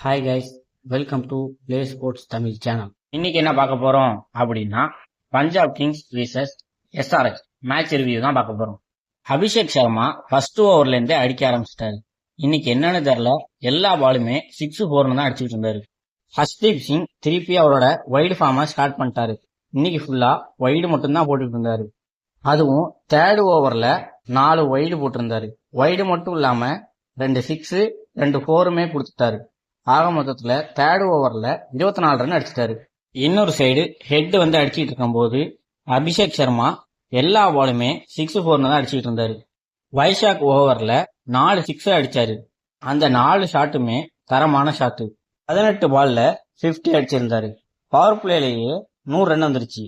Hi guys, welcome to Play Sports Tamil channel. இன்னைக்கு என்ன பார்க்க போறோம் அப்படின்னா Punjab Kings versus SRH match review தான் பார்க்க போறோம். அபிஷேக் சர்மா ஃபர்ஸ்ட் ஓவர்ல இருந்தே அடிக்க ஆரம்பிச்சிட்டாரு. இன்னைக்கு என்னன்னு தெரியல, எல்லா பாலுமே 6-4 தான் அடிச்சுட்டு இருந்தாரு. ஹர்ஷ்தீப் சிங் திருப்பி அவரோட வைடு ஃபார்மை ஸ்டார்ட் பண்ணிட்டாரு. இன்னைக்கு ஃபுல்லா வைடு மட்டும்தான் போட்டுட்டு இருந்தாரு. அதுவும் தேர்ட் ஓவர்ல 4 வைடு போட்டிருந்தாரு. வைடு மட்டும் இல்லாம 2 6 2 4மே கொடுத்துட்டாரு. ஆக மொத்தத்துல தேர்ட் ஓவர்ல 24 ரன் அடிச்சிட்டாரு. இன்னொரு சைடு ஹெட் வந்து அடிச்சிட்டு இருக்கும் போது அபிஷேக் சர்மா எல்லா பாலுமே 6-4 தான் அடிச்சிட்டு இருந்தாரு. வைஷாக் ஓவர்ல 4 6 அடிச்சாரு. அந்த 4 ஷாட்டுமே தரமான ஷாட்டு. 18 பால்ல 50 அடிச்சிருந்தாரு. பவர் பிளேலேயே 100 ரன் வந்துருச்சு.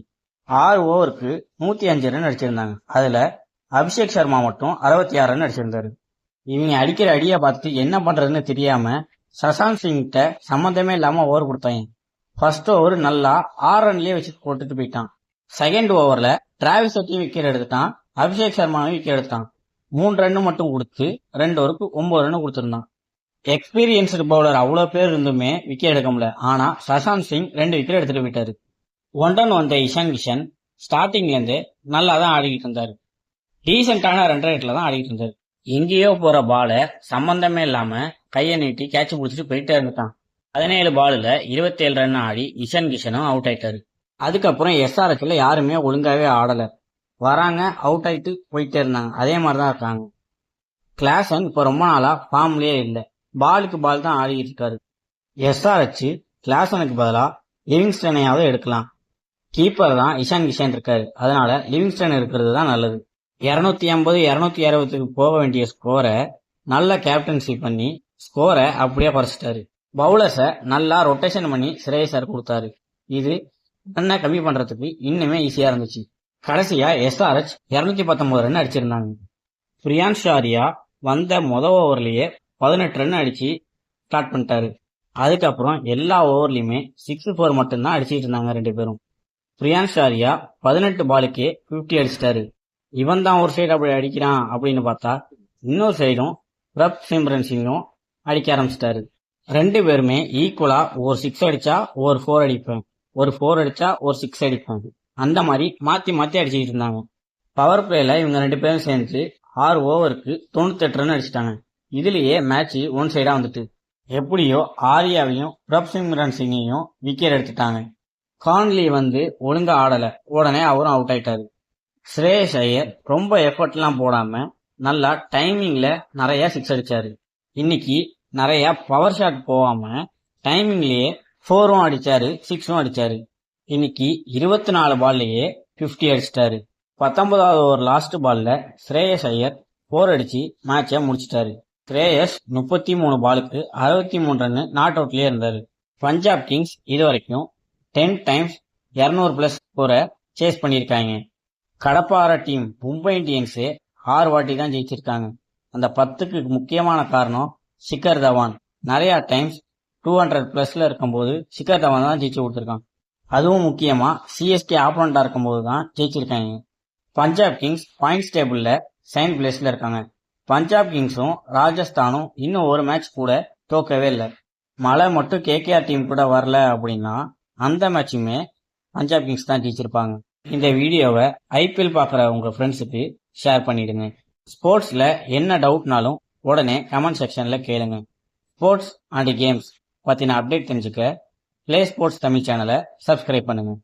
6 ஓவருக்கு 105 ரன் அடிச்சிருந்தாங்க. அதுல அபிஷேக் சர்மா மட்டும் 66 ரன் அடிச்சிருந்தாரு. இவங்க அடிக்கிற அடியை பார்த்துட்டு என்ன பண்றதுன்னு தெரியாம சசாந்த் சிங்கிட்ட சம்மந்தமே இல்லாம ஓவர் கொடுத்தாங்க. ஃபர்ஸ்ட் ஓவர் நல்லா 6 ரன்லயே வச்சு போட்டுட்டு போயிட்டான். செகண்ட் ஓவர்ல டிராவிஸ் ஹெட்டையும் விக்கெட் எடுத்துட்டான், அபிஷேக் சர்மாவையும் விக்கெட் எடுத்தான். 3 ரன் மட்டும் கொடுத்து 2 ஓவருக்கு 9 ரன் கொடுத்திருந்தான். எக்ஸ்பீரியன்ஸ்டு பவுலர் அவ்வளவு பேர் இருந்துமே விக்கெட் எடுக்க முடியல. ஆனா சசாந்த் சிங் 2 விக்கெட் எடுத்துட்டு போயிட்டாரு. ஒன் வந்த இஷான் கிஷன் ஸ்டார்டிங்ல இருந்து நல்லா தான் ஆடிக்கிட்டு இருந்தாரு. டீசென்டான ரன் ரேட்ல தான் ஆடிக்கிட்டு இருந்தாரு. எங்கேயோ போற பால சம்பந்தமே இல்லாம கையை நீட்டி கேட்ச் பிடிச்சிட்டு போயிட்டே இருந்துட்டான். 17 பாலுல 27 ரன் ஆடி இஷான் கிஷனும் அவுட் ஆயிட்டாரு. அதுக்கப்புறம் எஸ்ஆர்எச்ல யாருமே ஒழுங்காவே ஆடல. வராங்க, அவுட் ஆயிட்டு போயிட்டே இருந்தாங்க. அதே மாதிரிதான் இருக்காங்க. கிளாசன் இப்ப ரொம்ப நாளா ஃபார்ம்லயே இல்ல. பாலுக்கு பால் தான் ஆடிக்கிட்டு இருக்காரு. எஸ்ஆர்எச் கிளாசனுக்கு பதிலா லிவிங்ஸ்டனையாவது எடுக்கலாம். கீப்பர் தான் இஷான் கிஷன் இருக்காரு. அதனால லிவிங்ஸ்டன் இருக்கிறது தான் நல்லது. 250 260க்கு போக வேண்டிய ஸ்கோரை நல்ல கேப்டன்சி பண்ணி ஸ்கோரை அப்படியே குறைச்சிட்டாரு. பவுலர்ஸை நல்லா ரொட்டேஷன் பண்ணி ஸ்ரேயஸர் கொடுத்தாரு. இது ரன்னை கம்மி பண்றதுக்கு இன்னுமே ஈஸியா இருந்துச்சு. கடைசியா எஸ்ஆர்எச் 219 ரன் அடிச்சிருந்தாங்க. பிரியான் ஷாரியா வந்த ஓவர்லயே 18 ரன் அடிச்சு ஸ்டார்ட் பண்ணிட்டாரு. அதுக்கப்புறம் எல்லா ஓவர்லயுமே 6-4 மட்டும்தான் அடிச்சிட்டு இருந்தாங்க 2 பேரும். பிரியான் ஷாரியா 18 பாலுக்கே 50 அடிச்சிட்டாரு. இவன் தான் ஒரு சைடு அப்படி அடிக்கிறான் அப்படின்னு பார்த்தா இன்னொரு சைடும் பிரப் சிம்ரன் சிங்கும் அடிக்க ஆரம்பிச்சிட்டாரு. 2 பேருமே ஈக்குவலா ஒரு 6 அடிச்சா ஒரு 4 அடிப்பேன், ஒரு 4 அடிச்சா ஒரு 6 அடிப்பேன், அந்த மாதிரி மாத்தி மாத்தி அடிச்சுட்டு இருந்தாங்க. பவர் பிளேல இவங்க 2 பேரும் சேர்ந்து 6 ஓவருக்கு 98 ரன் அடிச்சிட்டாங்க. இதுலயே மேட்ச் ஒன் சைடா வந்துட்டு எப்படியோ ஆரியாவையும் பிரப் சிம்ரன் சிங்கையும் விக்கெட் எடுத்துட்டாங்க. கான்லி வந்து ஒழுங்கா ஆடல, உடனே அவரும் அவுட் ஆயிட்டாரு. ஸ்ரேயஸ் ஐயர் ரொம்ப எஃபர்ட்லாம் போடாம நல்லா டைமிங்ல நிறைய 6 அடிச்சாரு. இன்னைக்கு நிறைய பவர் ஷாட் போகாம டைமிங்லயே 4ம் அடிச்சாரு, 6ம் அடிச்சாரு. இன்னைக்கு 24 பால்லயே 50 அடிச்சிட்டாரு. 19வது ஓவர் லாஸ்ட் பால்ல ஸ்ரேயஸ் ஐயர் 4 அடிச்சு மேட்சை முடிச்சிட்டாரு. ஸ்ரேயஸ் 33 பாலுக்கு 63 ரன் நாட் அவுட்லயே இருந்தாரு. பஞ்சாப் கிங்ஸ் இது வரைக்கும் 10 டைம்ஸ் 200+ ஸ்கோரை சேஸ் பண்ணியிருக்காங்க. கடப்பார டீம் மும்பை இந்தியன்ஸே 6 வாட்டி தான் ஜெயிச்சிருக்காங்க. அந்த 10க்கு முக்கியமான காரணம் ஷிகர் தவான். நிறைய டைம்ஸ் 200+ இருக்கும்போது ஷிகர் தவான் தான் ஜெயிச்சு கொடுத்துருக்கான். அதுவும் முக்கியமா சிஎஸ்கே ஆப்போனண்டா இருக்கும்போது தான் ஜெயிச்சிருக்காங்க. பஞ்சாப் கிங்ஸ் பாயிண்ட்ஸ் டேபிள்ல செகண்ட் பிளேஸ்ல இருக்காங்க. பஞ்சாப் கிங்ஸும் ராஜஸ்தானும் இன்னும் ஒரு மேட்ச் கூட தோக்கவே இல்லை. மழை மட்டும் கேகேஆர் டீம் கூட வரல அப்படின்னா அந்த மேட்சுமே பஞ்சாப் கிங்ஸ் தான் ஜெயிச்சிருப்பாங்க. இந்த வீடியோவை ஐபிஎல் பார்க்குற உங்க ஃப்ரெண்ட்ஸுக்கு ஷேர் பண்ணிடுங்க. ஸ்போர்ட்ஸ்ல என்ன டவுட்னாலும் உடனே கமெண்ட் செக்ஷன்ல கேளுங்க. ஸ்போர்ட்ஸ் அண்ட் கேம்ஸ் பத்தின அப்டேட் தெரிஞ்சுக்க பிளே ஸ்போர்ட்ஸ் தமிழ் சேனலை சப்ஸ்கிரைப் பண்ணுங்க.